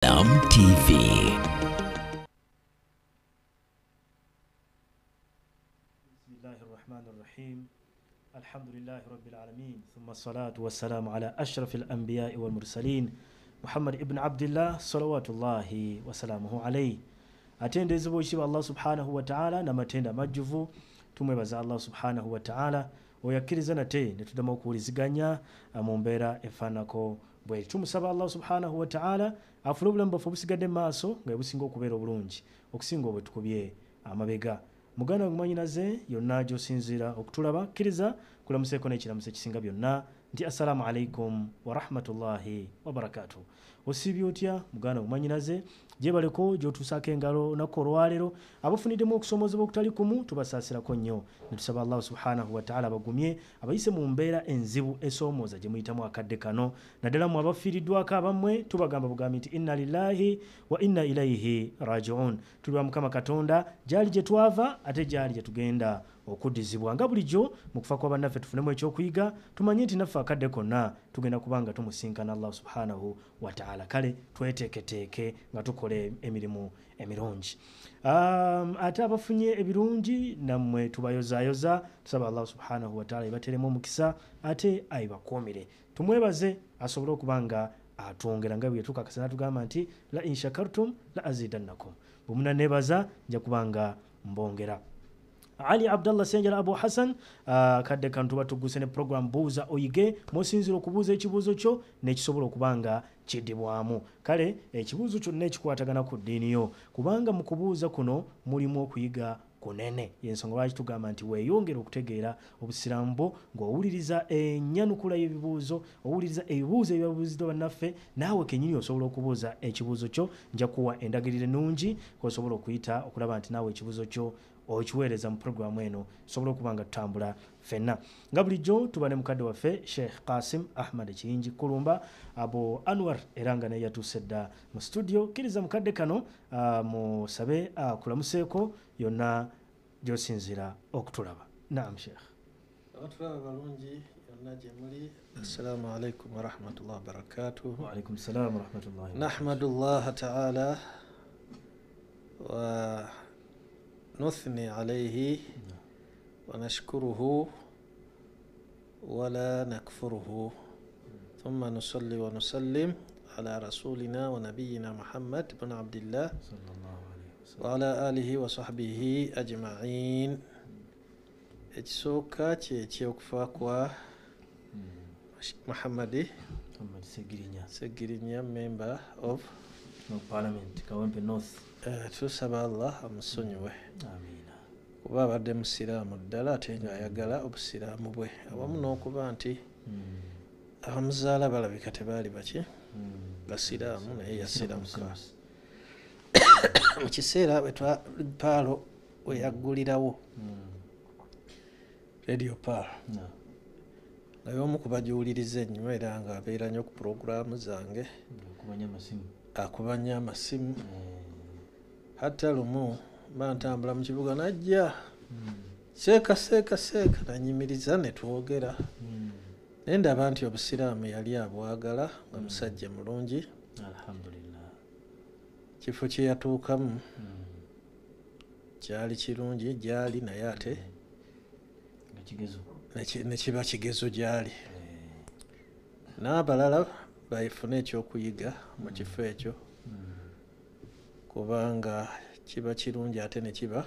Islam TV. Bismillahirrahmanirrahim. Alhamdulillahi rabbil alamin. Thumma salatu wassalamu ala ashrafil anbiya'i wal mursalin. Muhammad ibn Abdullah salawatullahi wasalamuhu alayhi. Atendeze bw'ekitiibwa Allah subhanahu wa ta'ala n'amatenda amajjuvu. Tumwebaza Allah subhanahu wa ta'ala oyakkiriza nate ne tuddamu okuwuliziganya mu mbeera efaanako bwe tumusaba Allah subhanahu wa ta'ala afule obulamu bwaffe obusigadde mu maaso nga businga okubeera obulungi okusinga obwe tukubye amabega. Muganda wange mwanyinaze yonna gy'osinziira okutulaba kkiriza kulamuseeko n'ekiramuso ekisinga byonna nti assalamu alaikum wa rahmatullahi wa barakatuh. Osiibye otya muganda wange mwanyinaze gyebaleko gy'otuusaako engalo olunaku olwaleero abafuniddemu okusoomozebwa okutali kumu tubasaasirako nnyo ne tusaba Allah subhanahu wa ta'ala abagumye abayise mu mbeera enzibu esoomooza gye muyitamu akadde kano naddala mu abafiiriddwako abammwe tubagamba bugambi nti inna lillahi wa inna ilaihi raji'un. Tuli wa Mukama Katonda gyali gye twava ate gyali gye tugenda okuddizibwa. Nga bulijjo mu kufa kwa bannaffe tufunemu ekyokuyiga tumanye nti naffe akadde konna tugenda kubanga tumusinkana Allah subhanahu wa ta'ala. Kale tweteeketeeke nga tukola emirimu emirungi. Ate abafunye ebirungi nammwe tubayozaayoza tusaba Allah subhanahu wa ta'ala ibateremu omukisa ate ayibakuumire. Tumwebaze asobole okubanga atwongera nga bwe tukakasa natugamba nti la in shakartum la azidannakum. Bwe munaneebaza nja kubanga mbongera. Ali Abdallah Senjala Abu Hassan kadde kano tuba tugguse ne program buuza oyige mw'osinzira okubuuza ekibuuzo kyo n'ekisobola okubanga kiddibwamu. Kale ekibuuzo kyonna ekikwatagana ku ddiini yo kubanga mu kubuuza kuno mulimu okuyiga kunene. Y'ensonga lwaki tugamba nti weeyongera okutegeera obusiraamu bwo ng'owuliriza ennyanukula y'ebibuuzo, owuliriza ebibuuzo ebyabuuziddwa bannaffe, naawe kennyini osobola okubuuza ekibuuzo kyo. Nja kuwa endagiriro ennungi kw'osobola okuyita okulaba nti naawe ekibuuzo kyo okiweereza mu programu eno sobola okuba nga tutambula ffenna. Nga bulijjo tuba ne mukadde waffe Sheikh Qasim Ahmad Kiyingi Kulumba Abu Anwar era nga naye yatuuse dda mu studio. Kkiriza mukadde kano musabe akulamuseeko yonna gy'osinziira okutulaba. Naam Sheikh. Abatulaba balungi yonna gye muli. Assalamu alaikum wa rahmatullahi wa barakatuh. Wa alaikum salaam wa rahmatullahi. Nahmadullaha ta'ala wa نثني عليه ونشكره ولا نكفره ثم نصلي ونسلم على رسولنا ونبينا محمد بن عبد الله وعلى آله وصحبه أجمعين. ekisooka ky'okufa kwa Muhammad Segirinya member of Parliament Kawempe North. Tusaba Allah amusonyiwe. Amiina. Kuba abadde musiraamu ddala ate ng'ayagala obusiraamu bwe awamu n'okuba nti abamuzaala balabika tebaali baki basiraamu naye yasiramuka. Mu kiseera Paalo we yaggulirawo Radio Paalo nga y'omu ku bagiwuliriza ennyo era ng'abeera nnyo ku puroguraamu zange akubanya amasimu. Hatta lumu mba ntambula mu kibuga najja seeka nanyimiriza ne twogera naye ndaba nti obusiraamu yali abwagala nga musajja mulungi. Alhamdulillah. Kifo kye yatuukamu kyali kirungi gyali naye ate ne kiba kigezo gyali n'abalala bayifuna ekyokuyiga mu kifo ekyo kubanga kiba kirungi ate ne kiba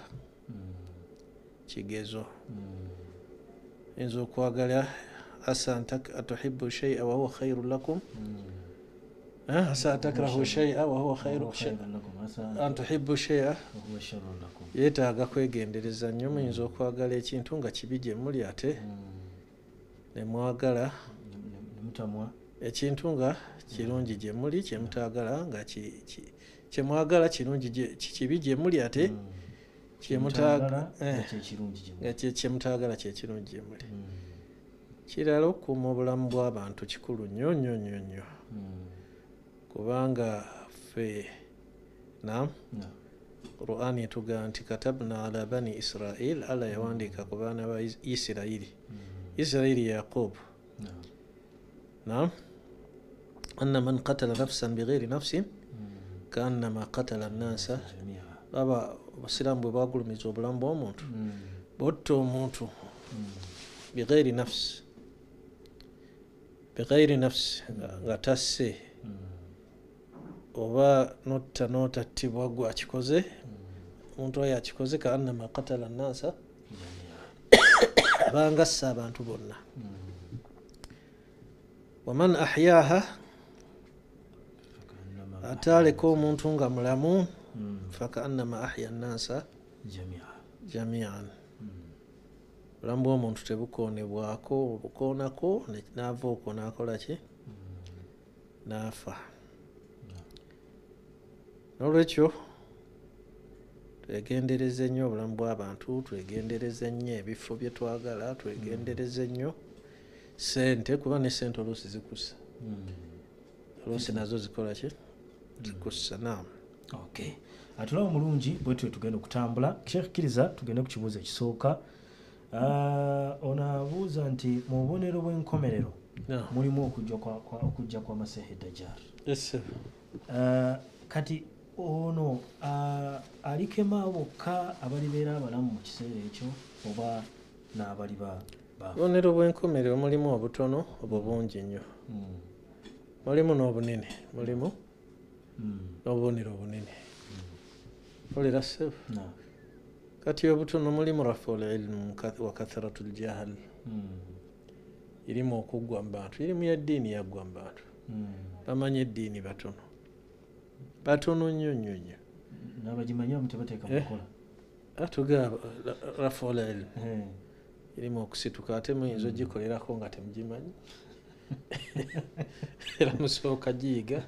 kigezo. Nza okwagala asa atuhibbu shay'a wa huwa khairun lakum asa takrahu shay'a wa huwa khairun an tuhibbu shay'a yeetaaga kwegendereza nnyo. Muyinza okwagala ekintu nga kibi gye muli ate ne mwagala ekintu nga kirungi gye muli kye mutaagala nga kyemwagala kirungi kibi gye muli ate kyemutaagala kyemutaagala kye kirungi gye muli. Kirala okukuuma obulamu bw'abantu kikulu nnyo nnyo nnyo nnyo kubanga ffe Qur'an etugamba nti katabna ala bani Israil, Allah yawandiika ku baana ba Isirayiri Yaqub أن من قتل نفسا بغير نفس kaannama qatala nnasa baba abasiraamu bwe bagulumiza obulamu bw'omuntu botta omuntu bighairi nafsi nga tasse oba notattibwa gwe akikoze omuntu oyo akikoze kaannama qatala nnasa abangassa abantu bonna waman ahyaha ataaleka omuntu nga mulamu fakaannama ahya nnasa jamian obulamu bw'omuntu tebukoonebwako obukoonako naava okwo nakolaki naafa n'olwekyo twegendereze nnyo obulamu bw'abantu twegendereze nnyo ebifo bye twagala twegendereze nnyo sente kuba ne sente oluusi zikussa oluusi nazo zikolaki zikussa naam okay atulawo mulungi bwetwe tugenda okutambula Sheikh Kiriza tugende ku kibuuzo ekisooka ono abuuza nti mu bubonero bw'enkomerero mulimu okujja kwa Masihi Dajjal. Yes. Kati ono alikema bokka abalibeera abalamu mu kiseera ekyo oba n'abali obubonero bw'enkomerero mulimu obutono obwo bungi nnyo mulimu n'obunene mulimu n'obubonero obunene olera ssebo kati obutono mulimu raful ilmu wa kathratul jahl irimu okuggwa mu bantu irimu y'eddiini yaggwa mu bantu bamanyi eddiini batono nnyo n'abagimanyi tebateeka mu kukola atugaba raful ilmu irimu okusituka ate muyinza ogikolerako nga temugimanyi era musooka giyiga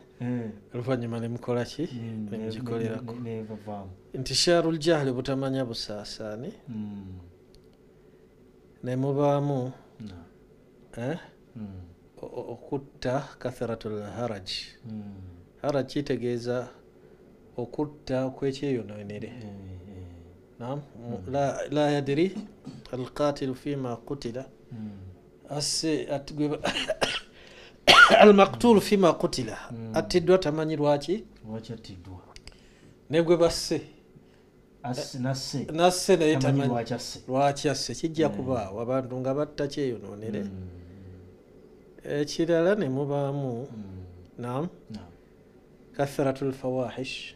oluvannyuma ne mukola ki ne mugikolerako intisharul jahli butamanya busaasaane ne mubaamu okutta kathratul haraj haraj kitegeeza okutta okwekyeyonoonere la yadiri alqatilu fima qutila almaqtulu fima qutila attiddwa tamanyi lwaki attiddwa negwe basse nasse naye tamanyi lwaki asse kijja kubaawo abantu nga batta kyeyonoonere ekirala ne mubaamu naam kathratul fawahish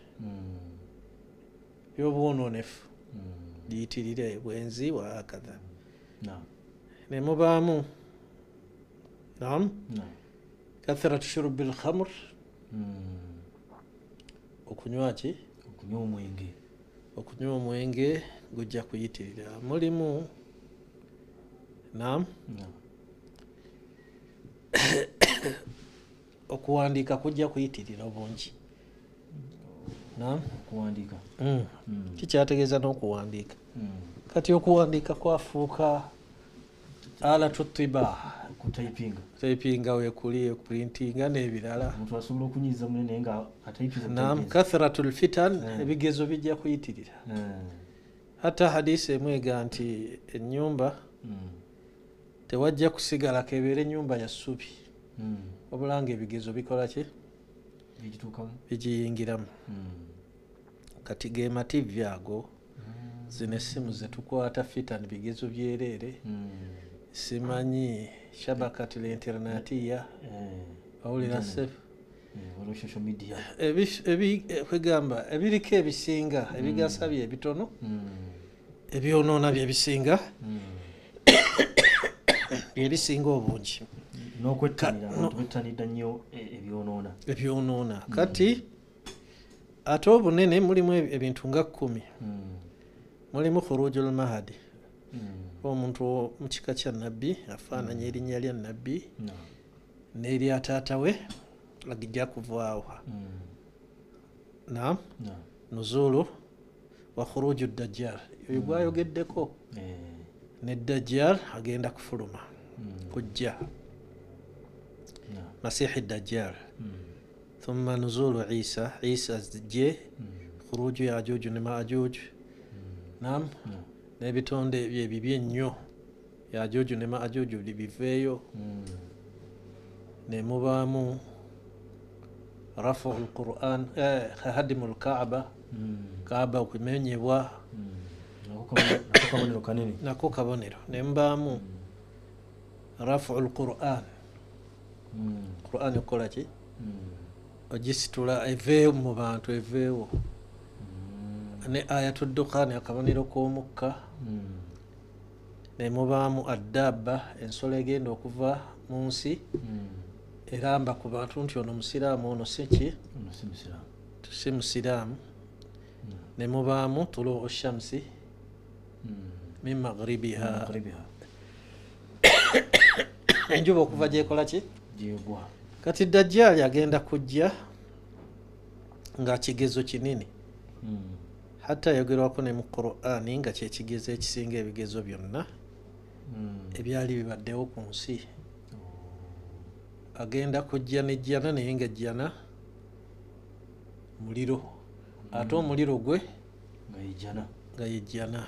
byobwonoonefu liyitirire bwenzi wa hakadha ne mubaamu naam kathratu shurbil khamr okunywa ki okunywa omwenge gujja kuyitirira mulimu naam okuwandiika kujja kuyitirira obungi naam kuwandiika kikyategeeza n'okuwandiika kati okuwandiika kwafuuka alatu tiba kutayipinga wekuli printinga n'ebirala omuntu asobola okunyiza munene nga atayipinga naam kathratul fitan ebigezo bijja kuyitirira hata hadisi emwega nti ennyumba tewajja kusigala kebeere ennyumba ya ssubi wabula nga ebigezo bikola ki bigiyingiramu kati ge mativi ago zino essimu zetukwata fitan bigezo byereere simanyi shabakatul internetiya awulira sefu social media kwegamba ebiriko ebisinga ebigasabye ebitono ebyonoona byebisinga byebisinga obungi n'okwettanira nnyo ebyonoona kati ate obunene mulimu ebintu nga 10 mulimu khurujul mahadi omuntu mu kika kya nabbi afaananya erinnya lya nabbi n'erya taata we agijja kuvaawo naam nuzulu wa khuruju dajjal oyo gwayogeddeko ne dajjal agenda kufuluma kujja masihi dajjal thumma nuzulu isa zijje khuruju yajuju ne majuju naam n'ebitonde ebyo ebibi ennyo yajuju ne majuju biveeyo ne mubaamu rafu alquran hadimu alkaaba kaaba okumenyebwa nako kabonero nembaamu rafu alquran quran ekola ki ogisitula eveewo mu bantu eveewo ne ayatul dukhani akabonero k'omukka nemubaamu addabba ensolo egenda okuva mu nsi eramba ku bantu nti ono musiraamu ono si musiraamu nemubaamu tuluu shamsi min maghribiha enjuba okuva gyekola ki kati dajjaali agenda kujja nga kigezo kinini hatta yogerwako ne mu Qur'ani nga kyekigezo ekisinga ebigezo byonna ebyali bibaddewo ku nsi agenda kujja nejjana naye nga ejjana muliro ate omuliro gwe nga yejjana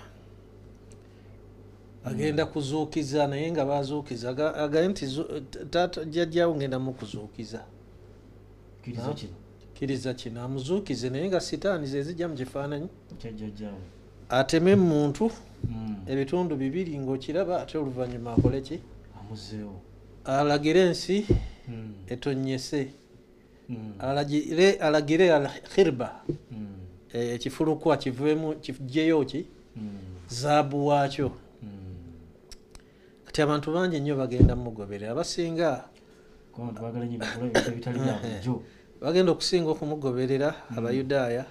agenda kuzuukiza naye nga bazuukiza agaye nti taata jjajjaawo ngenda mukuzuukiza kiriza kino amuzuukize naye nga sitaani zezijja mu kifaananyi ateme muntu ebitundu bibiri ng'okiraba ate oluvannyuma akole ki alagire ensi etonyese alagire alkhirba ekifulukwa kivuemu kijjeyo ki zaabu waakyo kati abantu bangi nnyo bagenda mugoberera abasinga bagenda okusinga okumugoberera abayudaaya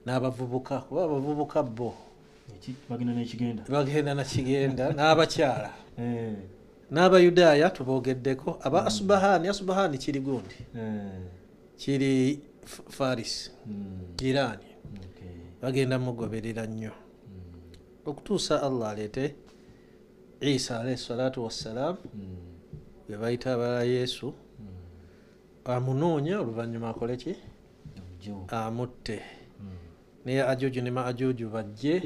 n'abavubuka kuba abavubuka bo bagenda nakigenda n'abakyala n'abayudaaya tubogeddeko aba asubahani kiri gundi kiri faris irani bagenda mugoberera nnyo okutuusa allah aleete isa alayhi salatu wassalam bwe bayita abala yesu amunoonya oluvannyuma akole ki amutte naye ajuju ne maajuju bajje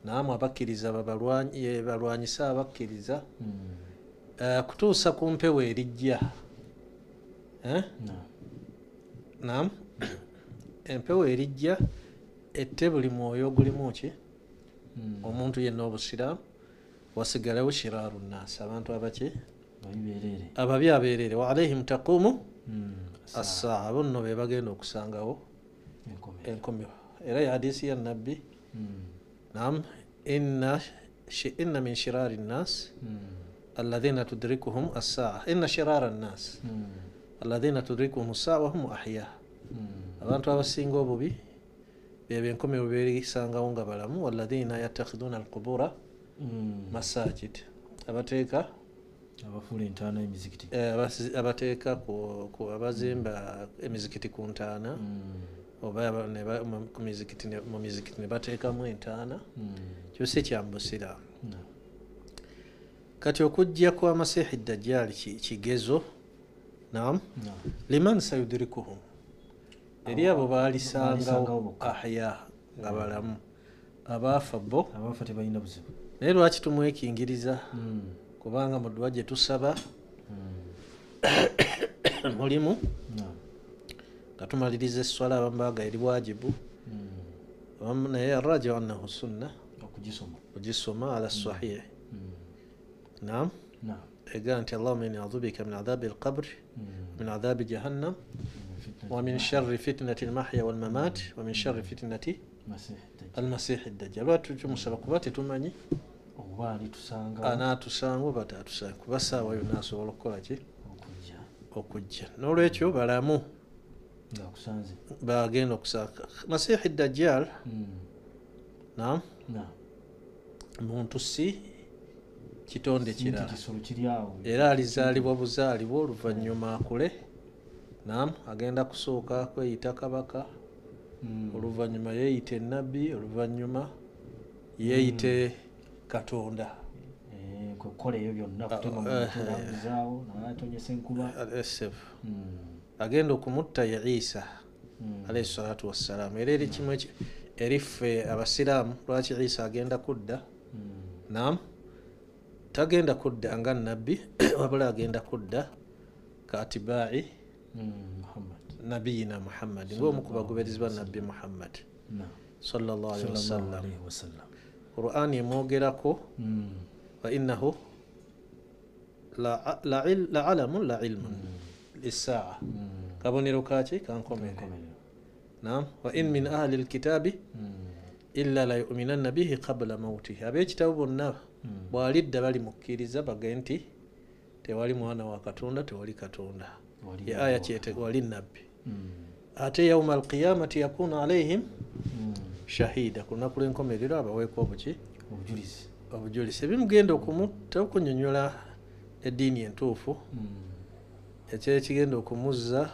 naamwe abakkiriza balwanyise abakkiriza kutuusa ku mpewo erijja naam empewo erijja ette buli mwoyo ogulimu ki omuntu yenna obusiraamu wasigalewo shiraaru nnaasi abantu abaki ababi abeerere wa alaihim taquumu assaa bonno be bagenda okusangawo enkomero era ya hadiisi ya nabbi naam inna min shiraari nnaas alladhina tudrikuhum assaa inna shiraara nnaas alladhina tudrikuhum assaa wahum ahya abantu abasinga obubi bebe enkomero beerisangawo nga balamu walladhina yattakhiduna alqubura masajid abateeka abafuula entaana emizikiti abateeka ku abazimba emizikiti ku ntaana oba mu mizikiti ne bateekamu entaana kyo si kya mu busiraamu kati okujja kwa masihi dajjaali kigezo naam liman sayudrikuhum eri abo baalisangawo ahya nga balamu abaafa bo abaafa tebalina buzibu naye lwaki tumwekingiriza kubanga mu dduwa gye tusaba mulimu nga tumaliriza esswala abamu baga eri wajibu naye arrajiu annahu sunna okugisoma ala sahih naam ega nti allahumma inni a'udhu bika min adhabi alqabri min adhabi jahannam wa min sharri fitnati almahya walmamat wa min sharri fitnati almasih ad-dajjal lwatu tumusaba kuba tetumanyi anaatusanga oba taatusanga kuba saawa yonna asobola okukola ki okujja n'olwekyo balamu bagenda okusanga masihi dajjal naam muntu si kitonde kirala era alizaalibwa buzaalibwa oluvannyuma akule naam agenda kusooka kweyita kabaka oluvannyuma yeeyite ennabbi oluvannyuma yeeyite katonda kukola ebyo byonna kutema mutulabuzaawo n'atonyesa enkuba agenda okumutta ye isa alayhi salatu wassalamu era eri kimu eriffe abasiraamu lwaki isa agenda kudda naam tagenda kudda nga nabbi wabula agenda kudda katibaa'i nabiyina Muhammad ng'omu ku bagoberezi ba nabbi Muhammad sallallahu alaihi wasallam. Qur'an emwogerako wa innahu la alamun la ilmun lisaa kabonero kaki kankomere. Naam, wa in min ahli alkitabi illa la yu'minanna bihi qabla mawtihi. Ab'ekitabo bonna bw'alidda bali mukkiriza bage nti tewali mwana wa Katonda, tewali Katonda. Ya aya kyete wali nabbi. Ate yawma alqiyamati yakunu alaihim shahida. Kuna kule nkomerero abaweeko obujulizi ebimugenda okumutta okunyonyola eddiini entuufu ekyo ekigenda okumuzza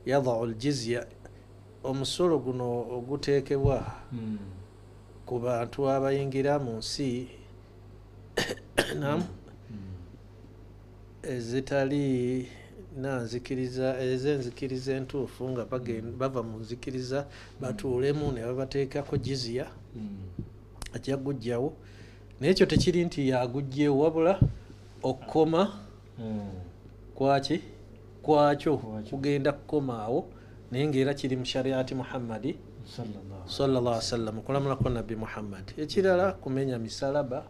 yadau aljizya, omusolo guno oguteekebwa ku bantu abayingira mu nsi ezitali nanzikiriza ezenzikiriza entuufu nga bava mu nzikiriza batuulemu ne babateekako jizya ajja gujjawo. N'ekyo tekiri nti yagujjeewo wabula okukoma kwakyo kugenda kukomaawo naye ng'era kiri mu shariati Muhammadi sallallahu alaihi wasallam, okulamulako nabbi Muhammad. Ekirala kumenya misalaba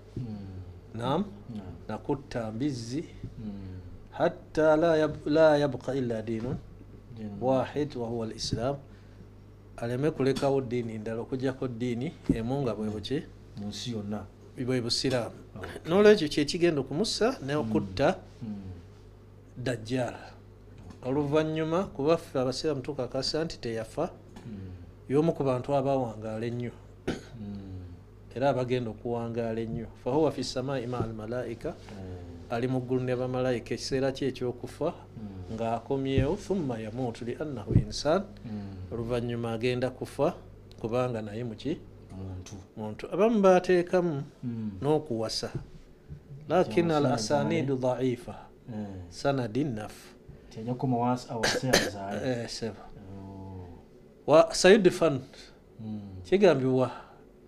nakutta mbizzi hatta la yabqa illa dinun wahid wa huwa al-islam, aleme kulekawo ddiini ndala okujjako ddiini emu nga bwebuki munsi yonna bwe busiraamu. N'olwekyo kyekigenda okumussa n'okutta dajjal. Oluvannyuma kubaffe abasiraamu tukakasa nti teyafa, y'omu ku bantu abawangaala ennyo era abagenda okuwangaala ennyo. Fahuwa fi samaa'i ma'a al-malaika, ali mu ggulu ne bamalayika ekiseera kye ekyokufa ng'akomyewo. Thumma yamuutu li annahu insaan, oluvannyuma agenda kufa kubanga naye muki muntu. Abamu bateekamu n'okuwasa, lakin al asanidu dha'ifa sanadi nafu wa sayudfan kigambibwa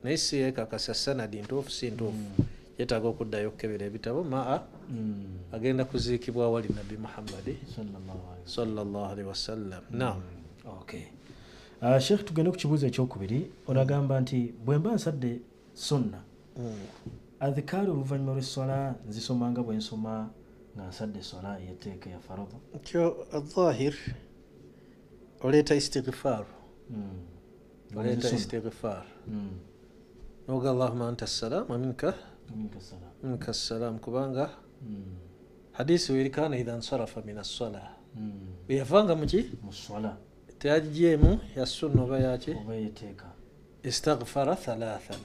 naye si yekakasa sanadi ntuufu si ntuufu, yetaaga okuddayo okukebera ebitabo maa agenda kuziikibwa wali nabbi Muhammadi sallallahu alaihi wasallam. Naam. Okay. Sheikh, tugende ku kibuuzo ekyokubiri. Onagamba nti bwe mba nsadde sunna adhikaari oluvannyuma lw'esswala nzisomanga bwe nsoma nga nsadde swala yeteeka ya faradha. Kyo adh-dhahir oleeta istighfar. Oleeta istighfar. Noga Allahumma anta as-salam wa minka as-salam, kubanga hadisi wirikana idha nsarafa min as-salah biyavanga muki muswala tajjemu ya sunna oba yaki oba yeteeka istaghfara thalathan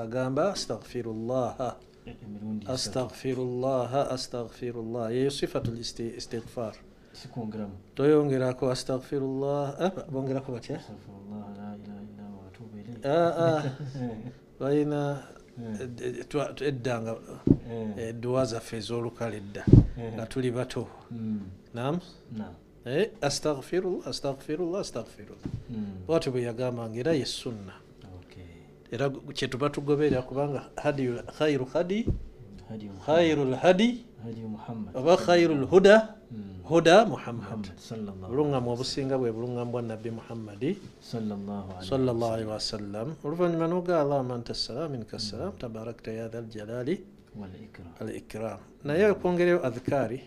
gamba astaghfirullah astaghfirullah yeyo sifatul istighfar sikwongeramu toyongerako astaghfirullah bongerako batya astaghfirullah la ilaha illa huwa atubu ilayhi bayina eddanga edduwa zaffe ez'olukale edda nga tuli bato. Naam. Astaghfirullah bwatyo bwe yagambanga era ye sunna era kyetuba tugoberera kubanga khairul hadi oba khairul huda Muhammad bulungamu obusinga bwe bulungamu bwa nabbi Muhammadi sallallahu alaihi wasallam. Oluvannyuma n'oga Allahumma anta as-salam minka as-salam tabarakta ya dhal jalali wal ikram. Naye okwongereyo adhikaari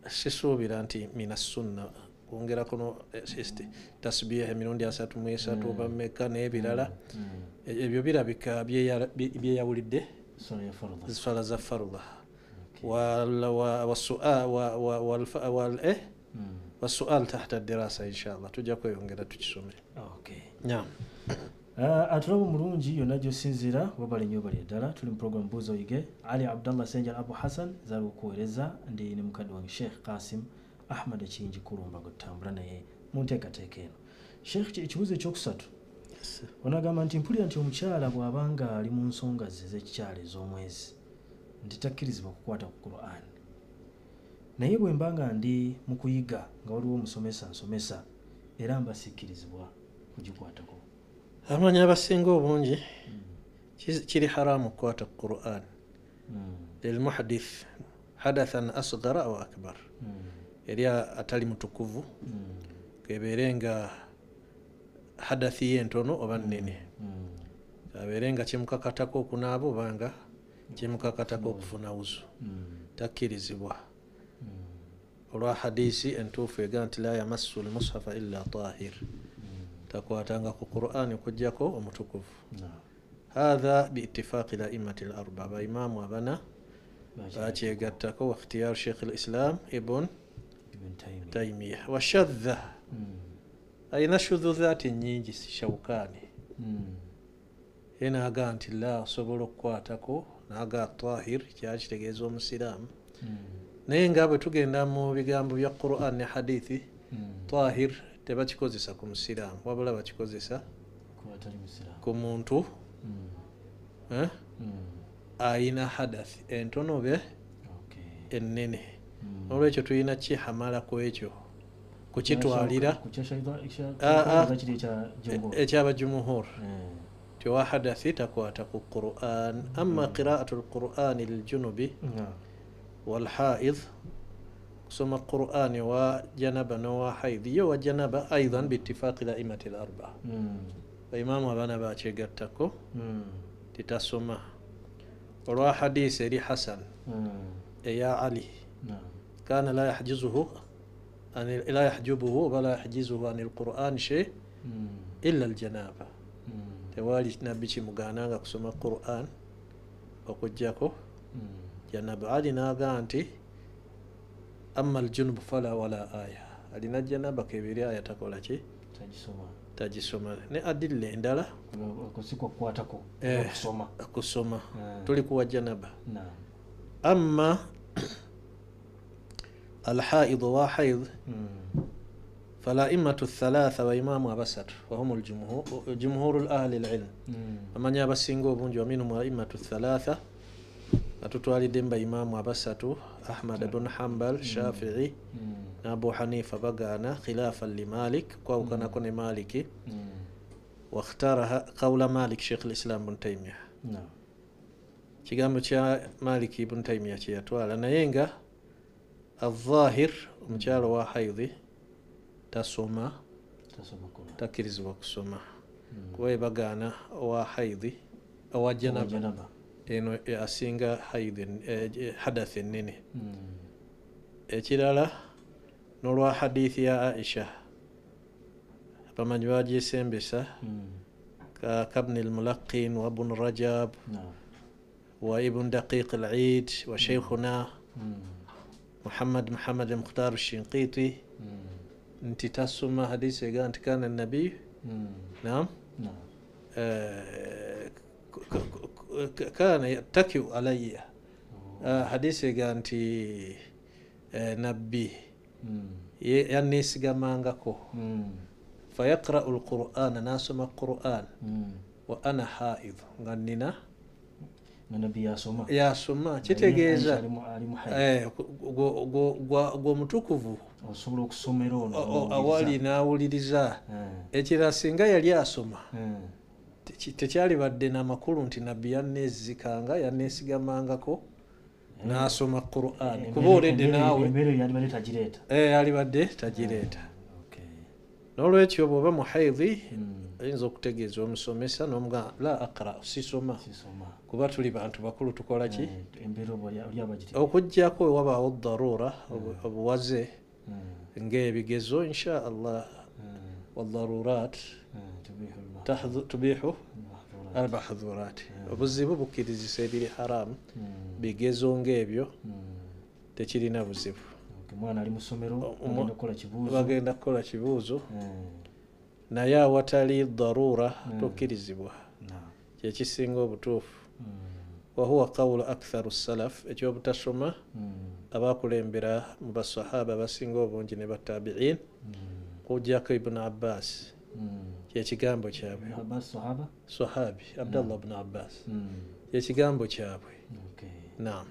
sisuubira nti mina sunna kwongera kuno tasbiha emirundi 33 oba mmeka n'ebirala ebyo birabika byeyawulidde swala za farudha wasual tahta dirasa inshallah tujja kweyongera tukisome. Naam. Atulabu mulungi yonna gy'osinziira webale nnyo bali ddala. Tuli mu program Buuza Oyige. Ali Abdallah Senjal Abu Hassan zaali okuweereza ndi ne mukadde wange Sheikh Qasim Ahmad Kingi Kulumba gutambula naye mu nteekateeka eno. Sheikh, ekibuuzo ekyokusatu onagamba nti mpulira nti omukyala bw'abanga ali mu nsonga ze z'ekikyala ez'omwezi nti takkirizibwa kukwata ku Qur'an, naye bwe mbanga ndi mu kuyiga nga waliwo omusomesa nsomesa era mbasikkirizibwa kugikwatako. Amanya abasinga obungi kiri haramu kukwata ku Qur'an lilmuhdith hadathan asghara aw akbar. eri atali mutukuvu kebeere nga hadathi ye ntono oba nnene abeere nga kimukakatako okunaaba oba nga kimukakatako okufuna wuzu takkirizibwa olwa hadisi entuufu ega nti la yamassu lmushafa illa tahir takwatanga ku Qur'ani okujjako omutukuvu hatha biittifaqi laimati al-arba baimamu abana bakyegattako wa ikhtiyar sheikh al-islam ibn Taymiyyah wa shadha ayina shudhudhaati nyingi Shawkani aga nti la osobola okukwatako naga tahir kyakitegeeza omusiraamu naye nga bwe tugenda mu bigambo bya Qur'an ne hadithi tahir tebakikozesa ku musiraamu wabula bakikozesa ku muntu ayina hadathi entono be ennene olwekyo tulina kihamala ku ekyo kukitwalira ekyabajumuhur tiwa hadathi takwata ku Qur'an amma qira'atu al-Qur'ani liljunubi والحائض ثم القرآن وجنبا وحيض وجنبا أيضا باتفاق الأئمة الأربعة فإمام أبانا باتشي قرتكو تتسمى وروا حديث لي حسن يا علي كان لا يحجبه ولا يحجزه عن القرآن شيء إلا الجنابة توالي نبيشي مغانا قسم القرآن وقجاكو janaba alina aga nti amma aljunub fala wala aya alina janaba kebiri aya takola ki tagisoma ne adilla endala kusoma tuli kuwa janaba amma alhaid wa haid فلا إمة الثلاثة وإمام أبسط وهم جمهور الأهل العلم أما نيابسينغو بونجو منهم أئمة الثلاثة atutwalidde baimamu abasatu Ahmad ibn Hanbal Shafi'i na Abu Hanifa bagaana khilafan li Malik kwawukanako ne Maliki wakhtaraha qawla Malik Sheikh al-Islam ibn Taymiyyah kigambo kya Malik ibn Taymiyyah kyeyatwala naye nga al-Zahir omukyalo wa haidhi tasoma takkirizibwa kusoma kuba bagaana wa haidhi owa janaba eno asinga hadath ennene ekirala n'olwa hadithi ya Aisha abamanyi bagyesembesa ka Ibn al-Mulaqqin wa Ibn Rajab wa Ibn Daqiq al-Eid wa Shaykhuna Muhammad al-Mukhtar al-Shinqiti nti tasoma hadithi ega nti kana an-nabi naam كان يتكئ علي حديث قانتي نبي ينس جمانغكو فيقرأ القرآن ناسم القرآن وأنا حائض غنينا نبي يا سما كيتجيزا go mutukuvu osobola okusomera ono awali naawuliriza ekirasinga yali asoma tekyali badde n'amakulu nti nabbi yanneezikanga yanneesigamangako n'asoma Qur'an kuba oledde naawe yali badde tagireeta n'olwekyo bw'oba muhaidhi ayinza okutegeeza omusomesa n'omuga la aqra sisoma kuba tuli bantu bakulu tukola ki okujjako wewabaawo darura obuwaze ng'ebigezo insha Allah والضرورات تبيح المحظورات obuzibu bukkiriza ebiri haramu bigezo ng'ebyo tekirina buzibu omwana ali mu ssomero bagenda kukola kibuuzo naye awatali darura tokkirizibwa kyekisinga obutuufu wahuwa qawlu aktharu salaf ekyobutasoma abakulembera mu basahaba abasinga obungi ne batabiin kujjako Ibn Abbas kyekigambo kyabwe sahabi Abdullah ibn Abbas kyekigambo kyabwe naam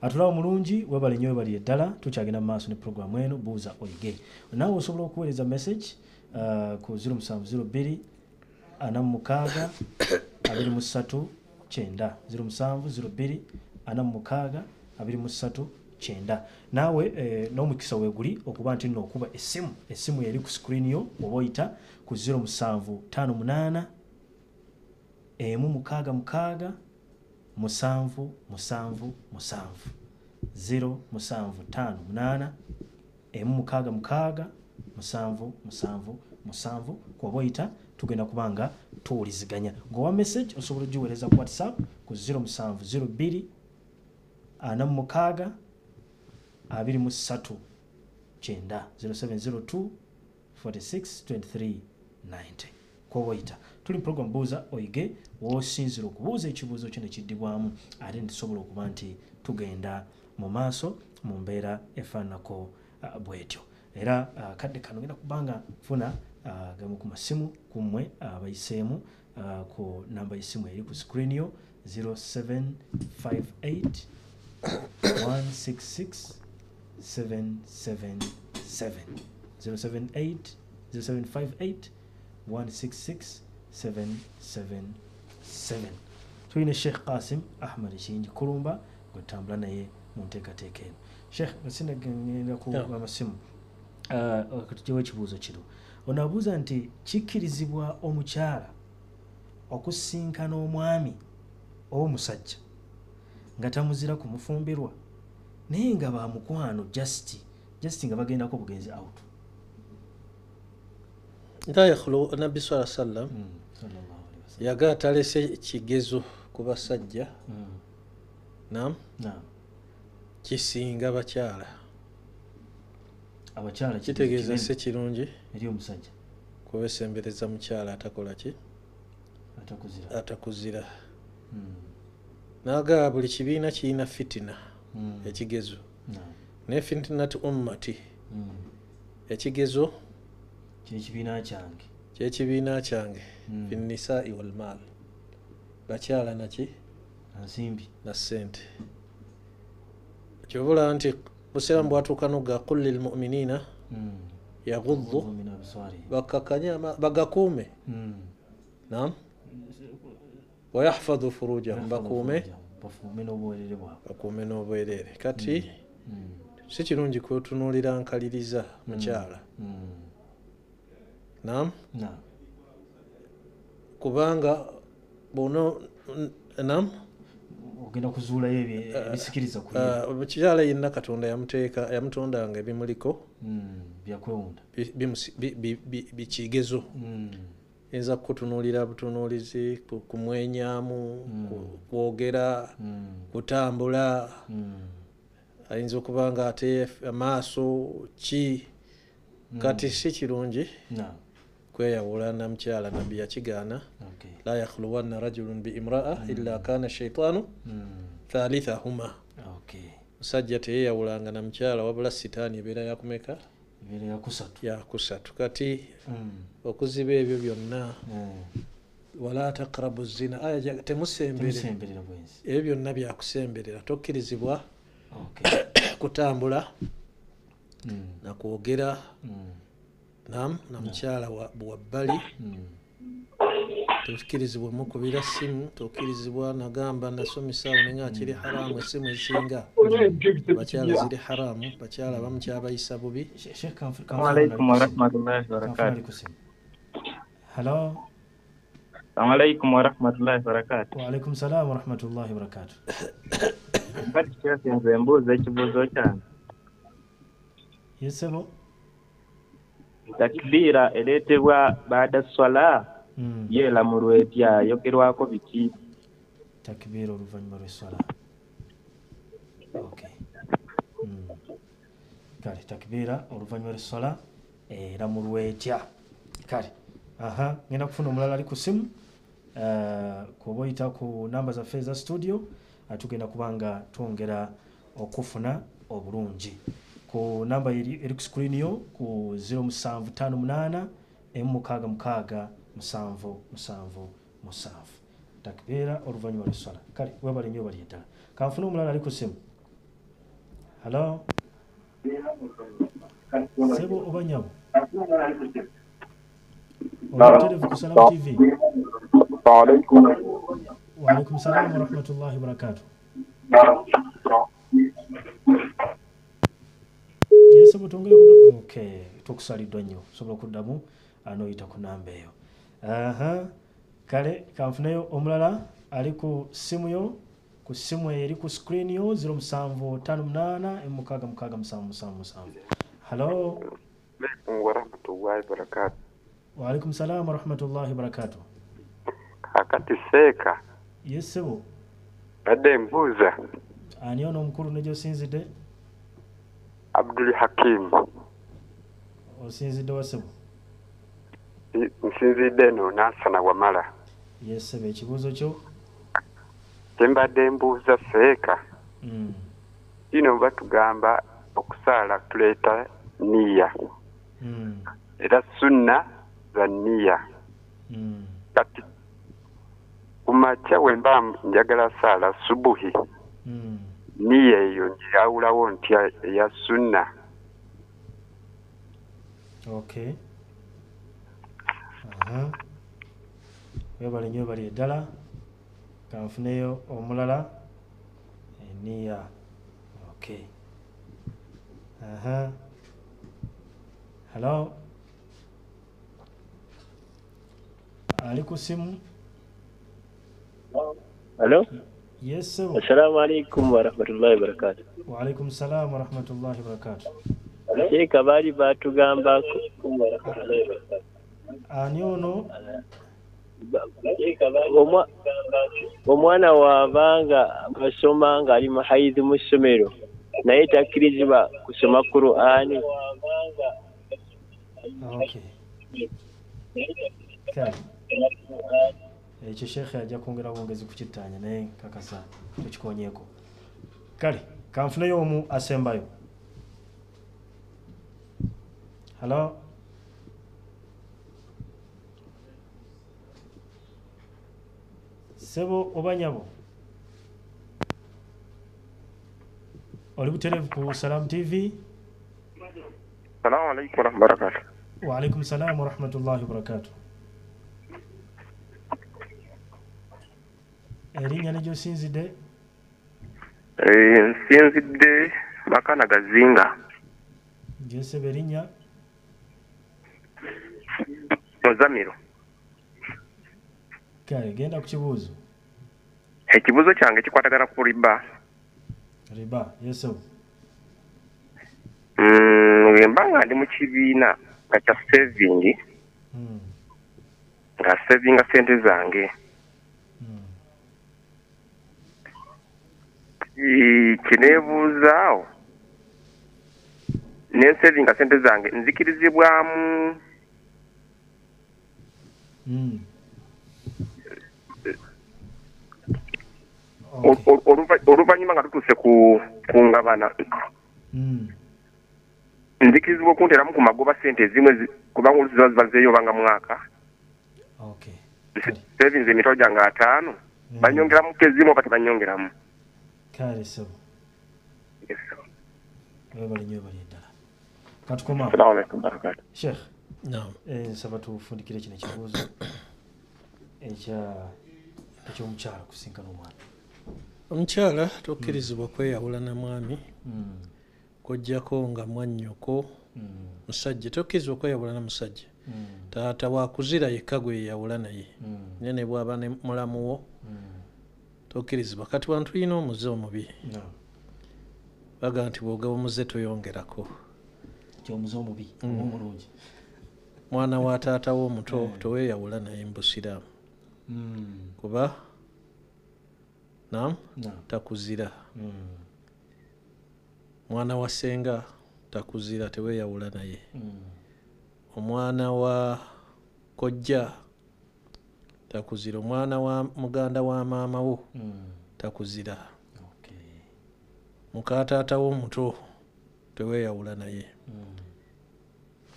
atulawo mulungi webale nnyo webali eddala tukyagenda mu maaso ne programu eno buuza oyige naawe osobola okuweereza message ku 0702 46 23 9 0702 46 23 9. Naawe n'omukisa weeguli okuba nti nno okuba essimu yeri ku screen yo oba oyita ku 0758 166 777 0758 166 777 kuba oyita tugenda kubanga tuwuliziganya. Gowa message osobola ogiweereza ku WhatsApp ku 0702 46 23 9 0702 46 23 90 kuba oyita. Tuli mu program buuza oyige w'osinzira okubuuza ekibuuzo kino kiddibwamu ate ntisobola okuba nti tugenda mu maaso mu mbeera efaananako bw'etyo. Era kadde kano genda kubanga funa gamu ku masimu kummwe abayiseemu ku namba y'essimu eri ku screen yo 0758 166 777 0758 166 777. Tuyine Sheikh Qasim Ahmed Shinji Kurumba gwetambula naye mu nteekateeka eno. Sheikh sinagenda ku amasimu katujewo ekibuuzo kino. Ono abuuza nti kikkirizibwa omukyala okusinkana omwami oba omusajja nga tamuzira kumufumbirwa naye nga bamukwano just nga bagendako bugenzi out? La yakhlu Nabbi sallallahu alayhi wasallam yaga atalese kigezo ku basajja naam kisinga bakyala. Abakyala kitegeeza se kirungi eri omusajja kubesembereza mukyala atakola ki atakuzira. Naga buli kibiina kirina fitina ekigezo ne fitinatu ummati ekigezo kyekibiina kyange finnisaai wal maal bakyala naki nsimbi na ssente. Kyobula nti busiramu bwatuuka noga qul lil mu'minina yaghuddu bakakanya bagakuume naam wayahfadhu furujahum bakuume n'obwereere. Kati si kirungi kwetunuulira nkaliriza mukyala naam kubanga bono naam ogenda kuzuulayo ebisikiriza ku mukyala yenna Katonda yamutondanga ebimuliko byakwewunda bikigezo enza kutunuulira butunuulizi kumwenyaamu kwogera kutambula ayinza okuba nga ate amaaso ki. Kati si kirungi kweyawula na mukyala. Nabbi yakigaana la yakhluwanna rajulun bi imra'a illa kana shaytanu thalithahuma. Musajja teyeyawulanga na mukyala wabula sitaani ebeera yakumeka yakusatu. Kati okuziba ebyo byonna wala taqrabu zina aya temusemberera ebyo byonna byakusemberera. Tokkirizibwa kutambula na kwogera naam na mukyala wabbali. Tokkirizibwa mukubira simu. Tokkirizibwa nagamba nasomisaawo nenga kiri haramu essimu ezisinga bakyala ziri haramu. Bakyala bamu kyabayisa bubi. Assalamu alaikum warahmatullahi wabarakatuh. Hello. Assalamu alaikum warahmatullahi wabarakatuh. Wa alaikum salam warahmatullahi wabarakatuh. Kati kyasinze mbuuza ekibuuzo kyange. Yesebo takbira ereetebwa baada swala yeelamulwa etya yogerwako biki? Takbira oluvannyuma lw'esswala. Okay. Kale takbira oluvannyuma lw'esswala eramulwa etya? Kale ngenda kufuna omulala ali ku simu kuba oyita ku namba zaffe eza studio tugenda kubanga twongera okufuna obulungi ku namba eri ku screen yo ku 0758 166 777. Takbira oluvannyuma lw'esswala. Kale webale nnyo bali eddala. Kanfuna omulala ali ku simu. Hello. Sebo oba nnyabo. Televu ku Salam TV. Wa alaikum salam wa rahmatullahi wa barakatuh. sebo tongere kuda. Okay, tukusaliddwa nnyo. Sobola okuddamu anoyita ku namba eyo. Kale kanfuneyo omulala ali ku simu yo. Ku simu eri ku screen yo 0758 Hello. Wa rahmatullahi wa barakatuh. Wa alaikum salam wa rahmatullahi wa barakatuh. Akati Seeka. Yes sebo. Badde mbuuza. Ani ono omukulu nejo sinzidde? Abdul Hakim. Osinzidde wa sebo? Nsinzidde no Nansana Wamala. Yes sebo, ekibuuzo kyo? Tembadde mbuuza Seeka. Kino batugamba okusaala tuleeta nniya. Era sunna za nniya. Kati kumakya wemba njagala saala subuhi. Nniya eyo njawulawo ntya eya sunna. Okay. Webale nnyo bali eddala. Kanfuneyo omulala. Nniya. Okay. Hello. Ali ku simu. Hello. Yes sir. Assalamu alaikum wa rahmatullahi wa barakatuh. Wa alaikum salam wa rahmatullahi wa barakatuh. Sheikh bali batugamba ani ono omwana wabanga basoma nga ali muhaidhi mu ssomero naye takkirizibwa kusoma Qur'ani. Okay. Ekyo shekhe ajja kwongera bwongezi ku kittaanya naye kakasa tukikonyeeko. Kale kanfuneyo omu asembayo. Hello. Sebo obanyabo. Oli buterevu ku Salam TV. Assalamu alaikum wa rahmatullahi wa barakatuh. Wa alaikum salam wa rahmatullahi wa barakatuh. Erinnya ne gy'osinzidde? Nsinzidde Makana Gazinga. Gyesebe erinnya? Muzamiro. Kale genda ku kibuuzo. Ekibuuzo kyange kikwatagana ku riba. Riba, yeso. Mbanga ndi mu kibiina nga kya saving. Nga savinga sente zange. Kineebuuzaawo n'ensevinga sente zange nzikirizibwamu oluvannyuma nga tutuuse ku ngabana nzikirizibwa okunteramu ku magoba sente ezimu kubanga oluziba ziba zeeyobanga mwaka savings emitwalo gyange 5 banyongeramu kezimu oba tebanyongeramu. Kale sebo. Yes sir. Webale nnyo bali eddala. Katukoma. Assalamu alaikum barakatuh. Sheikh. Naam. Nsaba tufundikire kino ekibuuzo eky'omukyala kusinkana omwana. Omukyala tokkirizibwa kweyawula na mwami kojjako nga mwannyoko musajja tokkirizibwa kweyawula na musajja taata wakuzira yekka gwe yeyawula naye naye ne bw'aba ne mulamu wo tokkirizibwa. Kati wantu tulina omuze omubi baga nti bw'ogaba omuze toyongerako. Omuze omubi omulungi mwana wa taata wo omuto toweeyawula naye mu busiraamu kuba takuzira. Mwana wa senga takuzira teweeyawula naye. Omwana wa kojja takuzira. Omwana wa muganda wa maama wo takuzira. Muka taata wo omuto teweeyawula naye.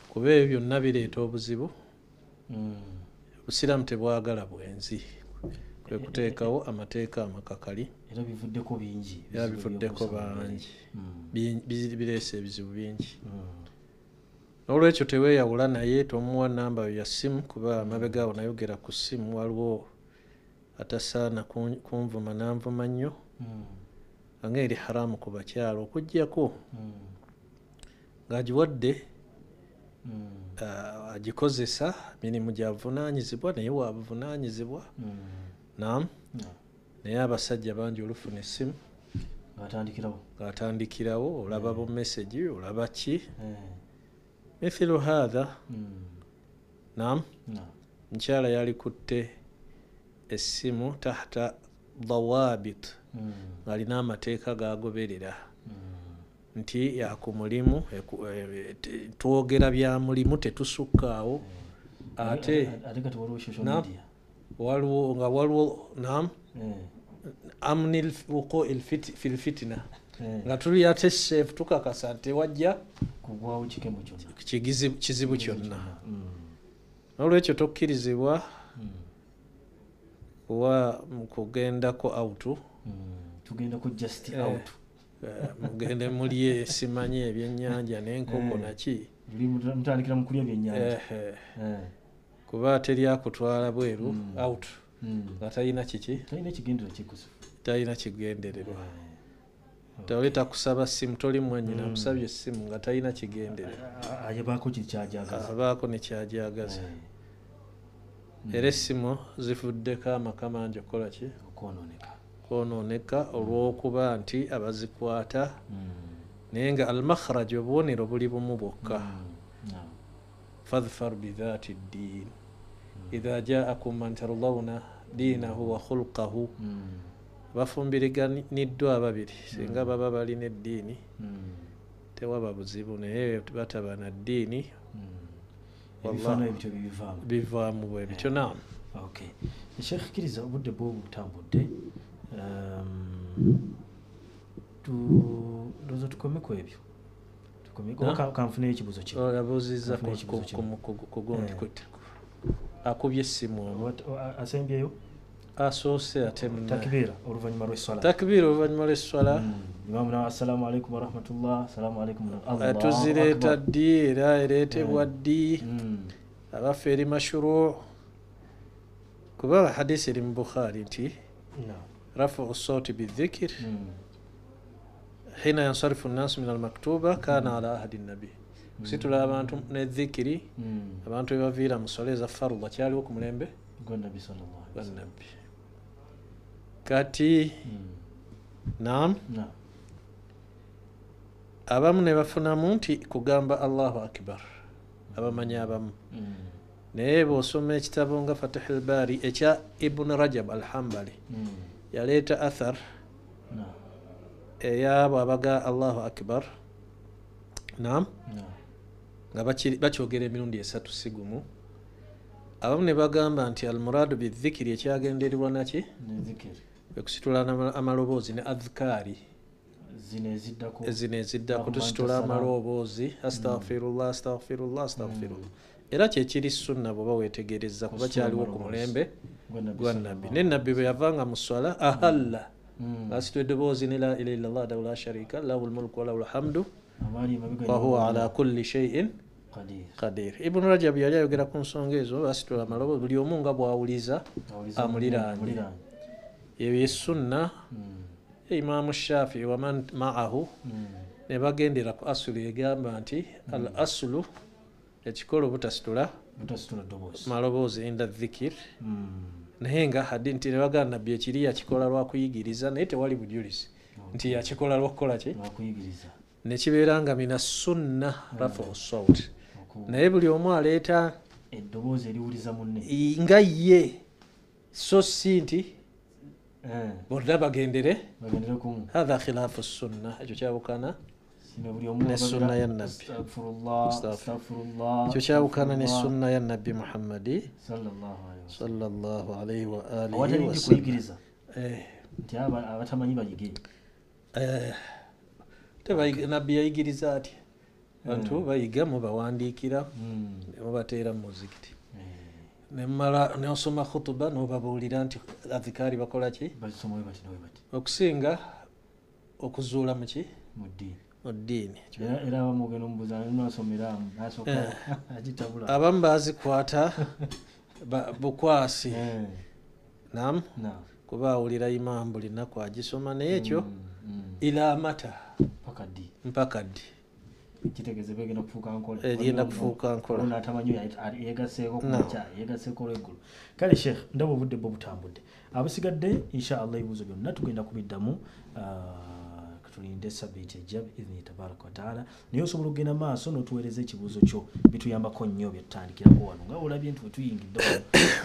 Kuba ebyo byonna bireeta obuzibu. Obusiraamu tebwagala bwenzi. Kwe kuteekawo amateeka amakakali. Era bivuddeko bingi. Era bivuddeko bangi. Bireese ebizibu bingi. Olwekyo teweeyawula naye tomuwa namba ya simu kuba amabega awo nayogera ku simu waliwo atasaana kunvuma nanvuma nnyo. Nga eri haramu ku bakyala okuggyako ng'agiwadde agikozesa mirimu gy'avunaanyizibwa naye wabuvunaanyizibwa naam naye abasajja bangi olufuna essimu ng'atandikirawo olaba bu message olaba ki mithilu hatha naam mukyala yalikutte essimu tahta dawabit ng'alina amateeka g'agoberera nti yakumulimu twogera bya mulimu tetusukkaawo ate waliwo naam amni wuqui fil fitna nga tuli ate safe tukakasa nti wajja kugwawo kizibu kyonna n'olwekyo tokkirizibwa kuwa kugendako out tugendako just out mugende mulye simanyi ebyennyanja n'enkoko naki mutandikira mu kulya byennyanja kuba teryakutwala bweru out nga talina kiki talina kigendererwa toli takusaba simu toli mwennyina akusabye essimu nga talina kigendererwa abaako nekyajagaza era essimu zivuddeko amaka mangi okukola ki kwonooneka olw'okuba nti abazikwata naye nga almakhraj obubonero buli bumu bwokka fadhfar bidhati ddin idha jaakum man tardawna diinahu wa khulqahu bafumbiriganiddwa ababiri singa baba balina eddiini tewaba buzibu naye bataba na ddiini bivaamu bwe bityo naam Sheikh kiriza obudde bwobutambudde ndoza tukomeko ebyo kanfuneyo ekibuzo yabuuziza ku gundi akubye essimu asembyeyo asoose ate takbira oluvannyuma lw'esswala imamu nawe assalamu alaikum warahmatullah assalamu alaikum tuzireeta ddi era ereetebwa ddi abaffe eri mashuru kuba hadisi eri mu Bukhari nti rafu sauti bidhikr hina yansarifu nnasu min almaktuba kana ala ahadi nabi kusitula abantu nedhikiri abantu bebaviira mu swala eza farudha kyaliwo ku mulembe gwanabbi kati naam abamu ne bafunamu nti kugamba allahu akbar abamanyi abamu naye bw'osoma ekitabo nga Fatihul Bari ekya Ibn Rajab al-Hanbali yaleeta athar eyabo abaga allahu akbar naam nga bakyogera emirundi esatu sigumu abamu ne bagamba nti almuradu bidhikiri ekyagendererwa naki ekusitula amaloboozi ne adhkaari zino eziddako tusitula amaloboozi astaghfirullah astaghfirullah astaghfirullah era kyekiri sunna bw'oba weetegereza kuba kyaliwo ku mulembe gwa nabbi ne nabbi bwe yavanga mu swala ahalla asitwa eddoboozi ne la ilaha illallah wahdahu la sharika lahu lmulku wa lahu lhamdu wa huwa ala kulli shay'in qadir. Ibn Rajab yali ayogera ku nsonga ezo asitula amaloboozi buli omu nga bw'awuliza amuliraanye eyo sunna Imaamu Shafii wa man ma'ahu ne bagendera ku asulu egamba nti al asulu ekikolo butasitula maloboozi inda dhikir naye nga hadi nti ne bagamba nabbi ekiri yakikola lwakuyigiriza naye tewali bujulizi nti yakikola lw'okukola ki ne kibeera nga mina sunna rafu sawt naye buli omu aleeta eddoboozi eriwuliza munne nga ye so si nti bonna bagendere hatha khilaafu sunna ekyo kyawukana ne sunna ya nabbi ekyo kyawukana ne sunna ya nabbi Muhammadi sallallahu alaihi wa alihi wasallam nti abatamanyi bayige nabbi yayigiriza ati bantu bayiga mubawandiikira ne mubateera mu muzikiti nemala neosoma khutuba nobabuulira nti adhikaari bakola ki okusinga okuzuula muki mu ddiini abamu bazikwata bukwasi nam kuba awulira imamu buli nnaku agisoma naye ekyo ila mata mpaka ddi kitegeze begenda kufuuka nkola egenda kufuuka nkola ono atamanyi yegaseeko kumakya yegaseeko olw'eggulu kale sheikh ndaba obudde bwo butambudde abusigadde inshallah ebibuuzo byonna tugenda kubiddamu tulinde sabbiiti ejja biidhini tabaraka wataala naye osobola okugenda maaso n'otuweereza ekibuuzo kyo bituyambako nnyo byetutandikirako wano nga olabye nti wetuyingidde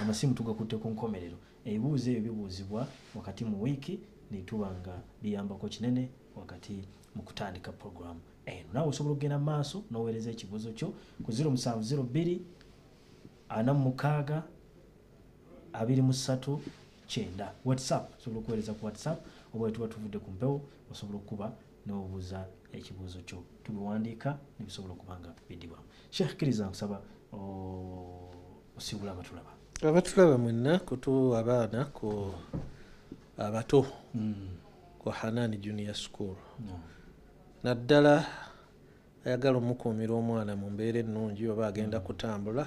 amasimu tugakutte ku nkomerero ebibuuzo ebyo bibuuzibwa wakati mu wiiki netuba nga biyambako kinene wakati mu kutandika programu eno naawe osobola okugenda maaso n'oweereza ekibuuzo kyo ku 0702 46 23 9 whatsapp osobola okuweereza ku whatsapp oba tuba tuvudde ku mpewo osobola okuba n'obuuza ekibuuzo kyo tubiwandiika nebisobola okuba nga biddibwamu sheikh kiriza nkusaba osibula abatulaba mwenna kutu abaana ku abato ku Hanani Junior School naddala ayagala omukuumira omwana mu mbeera ennungi oba agenda kutambula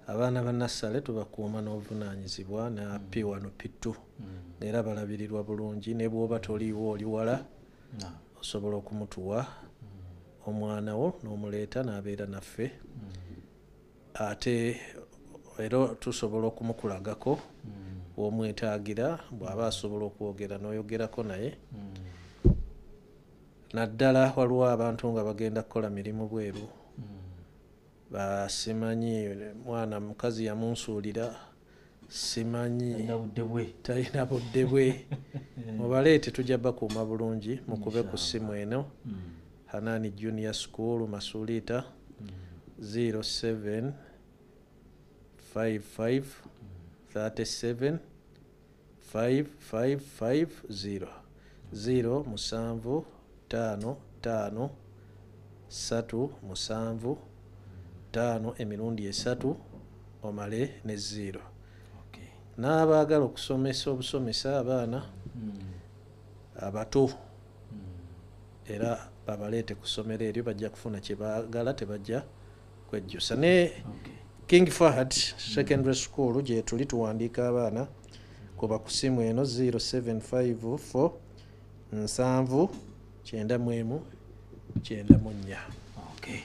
abaana ba nassale tubakuuma n'obuvunaanyizibwa na P1 P2 era balabirirwa bulungi ne bw'oba toliiwo oli wala osobola okumutuwa omwana wo n'omuleeta n'abeera naffe ate era tusobola okumukulagako w'omwetaagira bw'aba asobola okwogera n'oyogerako naye naddala waliwo abantu nga bagenda kukola mirimu bweru simanyi mwana mukazi yamunsuulira simanyi talina budde bwe mubaleete tujja bakuuma bulungi mukube ku ssimu eno Hanani Junior School Masuulita 07 55 37 5550 0 7 5 5 3 7 5 emirundi 3 omale ne 0 n'abaagala okusomesa obusomesa abaana abato era babaleete ku ssomero eryo bajja kufuna kye baagala tebajja kwejjusa ne King Fahad Secondary School gye tuli tuwandiika abaana kuba ku ssimu eno 0754 7 9 4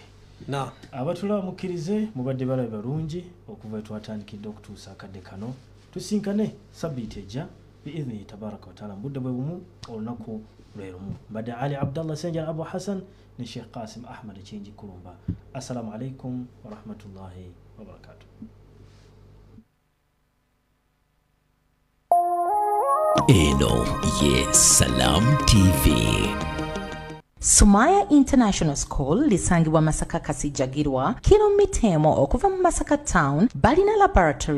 na abatulaba mukkirize mubadde balabe balungi okuva twatandikidde okutuusa akadde kano tusinkane sabbiiti ejja biidhini tabaraka wataala mbudde bwe bumu olunaku lwe lumu mbadde Ali Abdallah Senjala Abu Hassan ne Sheikh Qasim Ahmad Kingi Kulumba assalamu alaikum warahmatullahi wabarakatuh. Eno ye Salam TV. Sumaya International School lisangibwa Masaka Kasijagirwa kilomita emo okuva mu Masaka Town balina laboratories